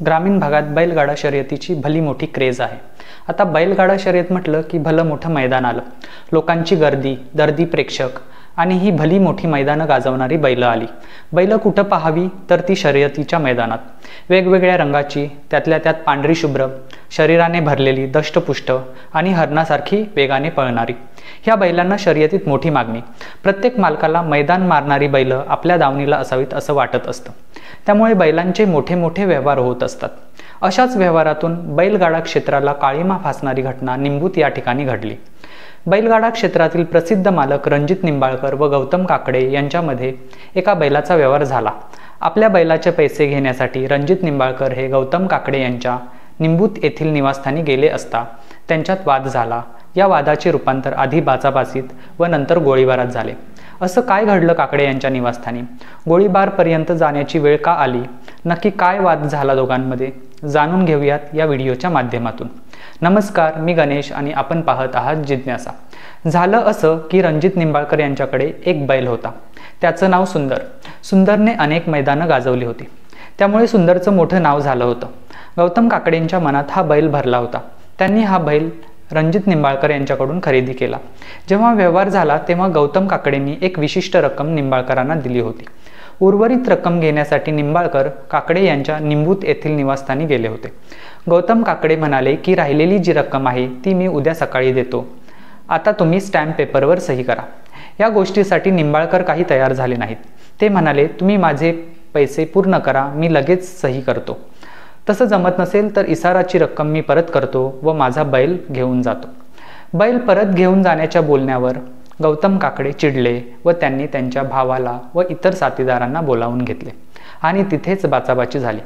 ग्रामीण भागात बैलगाडा शर्यतीची भली मोठी क्रेज आहे। आता बैलगाडा शर्यत म्हटलं की भलं मोठं मैदान आलं, लोकांची गर्दी, दर्दी प्रेक्षक आणि ही भली मोठी मैदानं गाजवणारी बैलं आली। बैलं कुठं पाहावी तर ती शर्यतीच्या मैदानात। वेगवेगळ्या रंगाची, त्यातल्या त्यात पांढरी शुभ्र, शरीराने भरलेली, दष्टपुष्ट आणि हरणासारखी वेगाने पळणारी। ह्या बैलांना शर्यतीत मोठी मागणी। प्रत्येक मालकाला मैदान मारणारी बैलं आपल्या दावणीला असावीत असं वाटत असतं। त्यामुळे बैलांचे मोठे मोठे व्यवहार होत असतात। अशाच व्यवहारातून बैलगाडा क्षेत्राला काळीमा फासणारी घटना निंबूत या ठिकाणी घडली। बैलगाडा क्षेत्रातील प्रसिद्ध मालक रणजित निंबाळकर व गौतम काकडे यांच्यामध्ये एका बैलाचा व्यवहार झाला। आपल्या बैलाचे पैसे घेण्यासाठी रणजित निंबाळकर हे गौतम काकडे यांच्या निंबूत येथील निवासस्थानी गेले असता त्यांच्यात वाद झाला। या वादाचे रूपांतर आधी बाचाबाचीत व नंतर गोळीबारात झाले। असं काय घडलं काकडे यांच्या निवासस्थानी? गोळीबारपर्यंत जाण्याची वेळ का आली? नक्की काय वाद झाला दोघांमध्ये? जाणून घेऊयात या व्हिडिओच्या माध्यमातून। नमस्कार, मी गणेश आणि आपण पाहत आहात जिज्ञासा। झालं असं की रणजित निंबाळकर यांच्याकडे एक बैल होता। त्याचं नाव सुंदर। सुंदरने अनेक मैदानं गाजवली होती, त्यामुळे सुंदरचं मोठं नाव झालं होतं। गौतम काकडेंच्या मनात हा बैल भरला होता। त्यांनी हा बैल रणजित निंबाळकर यांच्याकडून खरेदी केला। जेव्हा व्यवहार झाला तेव्हा गौतम काकडेंनी एक विशिष्ट रक्कम निंबाळकरांना दिली होती। उर्वरित रक्कम घेण्यासाठी निंबाळकर काकडे यांच्या निंबूत येथील निवासस्थानी गेले होते। गौतम काकडे म्हणाले की राहिलेली जी रक्कम आहे ती मी उद्या सकाळी देतो, आता तुम्ही स्टॅम्प पेपरवर सही करा। या गोष्टीसाठी निंबाळकर काही तयार झाले नाहीत। ते म्हणाले, तुम्ही माझे पैसे पूर्ण करा, मी लगेच सही करतो। तसं जमत नसेल तर इसाराची रक्कम मी परत करतो व माझा बैल घेऊन जातो। बैल परत घेऊन जाण्याच्या बोलण्यावर गौतम काकडे चिडले व त्यांनी त्यांच्या भावाला व इतर साथीदारांना बोलावून घेतले आणि तिथेच बाचाबाची झाली।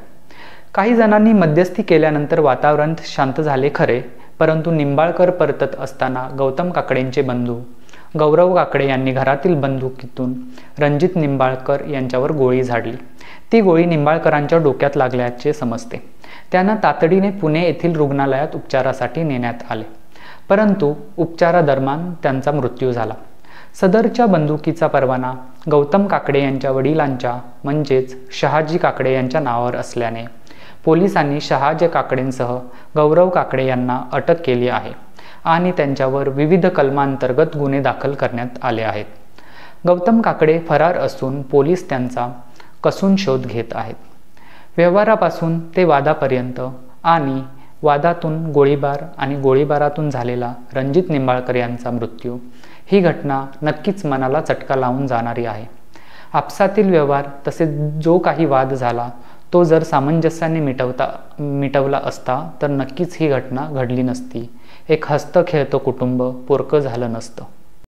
काही जणांनी मध्यस्थी केल्यानंतर वातावरण शांत झाले खरे, परंतु निंबाळकर परतत असताना गौतम काकडेंचे बंधू गौरव काकडे यांनी घरातील बंदुकीतून रणजित निंबाळकर यांच्यावर गोळी झाडली। ती गोळी निंबाळकरांच्या डोक्यात लागल्याचे समजते। त्यांना तातडीने पुणे येथील रुग्णालयात उपचारासाठी नेण्यात आले, परंतु उपचारादरम्यान त्यांचा मृत्यू झाला। सदरच्या बंदुकीचा परवाना गौतम काकडे यांच्या वडिलांच्या म्हणजेच शहाजी काकडे यांच्या नावावर असल्याने पोलिसांनी शहाजी काकडेंसह गौरव काकडे यांना अटक केली आहे आणि त्यांच्यावर विविध कलमांतर्गत गुन्हे दाखल करण्यात आले आहेत। गौतम काकडे फरार असून पोलीस त्यांचा कसून शोध घेत आहेत। व्यवहारापासून ते वादापर्यंत आणि वादातून गोळीबार आणि गोळीबारातून झालेला रणजित निंबाळकर यांचा मृत्यू, ही घटना नक्कीच मनाला चटका लावून जाणारी आहे। आपसातील व्यवहार तसेच जो काही वाद झाला तो जर सामंजस्याने मिटवला असता तर नक्कीच ही घटना घडली नसती। एक हसतं खेळतं कुटुंब पोरकं झालं नसतं।